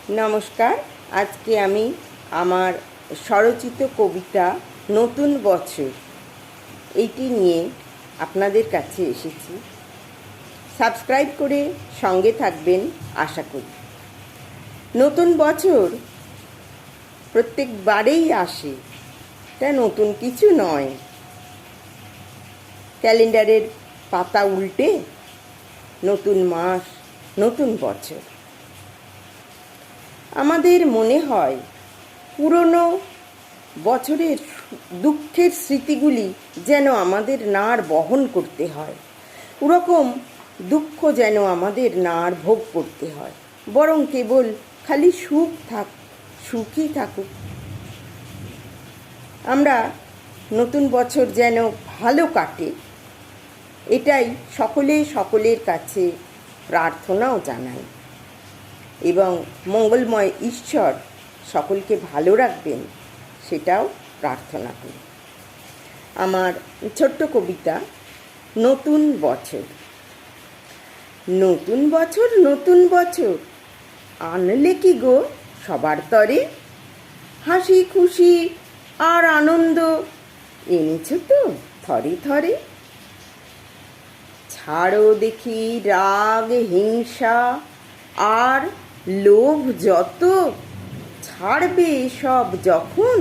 নমস্কার। আজকে আমি আমার স্বরচিত কবিতা নতুন বছর এইটি নিয়ে আপনাদের কাছে এসেছি। সাবস্ক্রাইব করে সঙ্গে থাকবেন আশা করি। নতুন বছর প্রত্যেকবারেই আসে, তা নতুন কিছু নয়। ক্যালেন্ডারের পাতা উল্টে নতুন মাস, নতুন বছর। আমাদের মনে হয় পুরনো বছরের দুঃখের স্মৃতিগুলি যেন আমাদের না আর বহন করতে হয়, ওরকম দুঃখ যেন আমাদের না আর ভোগ করতে হয়, বরং কেবল খালি সুখই থাকুক। আমরা নতুন বছর যেন ভালো কাটে, এটাই সকলের কাছে প্রার্থনাও জানাই, এবং মঙ্গলময় ঈশ্বর সকলকে ভালো রাখবেন সেটাও প্রার্থনা করি। আমার ছোট্ট কবিতা নতুন বছর। নতুন বছর নতুন বছর আনলে কি গো সবার তরে, হাসি খুশি আর আনন্দ এনেছ তো থরে থরে। ছাড়ো দেখি রাগ হিংসা আর লোভ যত, ছাড়বে সব যখন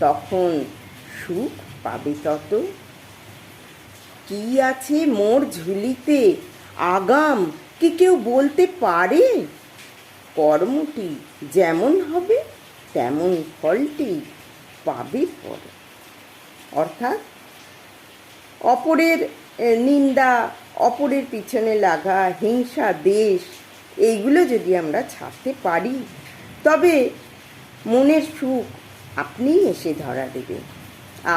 তখন সুখ পাবে তত। কি আছে মোর ঝুলিতে আগাম কি কেউ বলতে পারে, কর্মটি যেমন হবে তেমন ফলটি পাবে পরে। অর্থাৎ অপরের নিন্দা, অপরের পিছনে লাগা, হিংসা, দ্বেষ, এইগুলো যদি আমরা ছাড়তে পারি তবে মনের সুখ আপনিই এসে ধরা দেবে।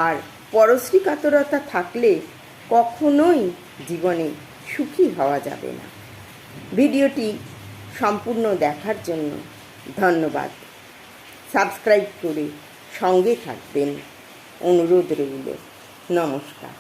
আর পরশ্রী কাতরতা থাকলে কখনোই জীবনে সুখী হওয়া যাবে না। ভিডিওটি সম্পূর্ণ দেখার জন্য ধন্যবাদ। সাবস্ক্রাইব করে সঙ্গে থাকবেন অনুরোধ রইল। নমস্কার।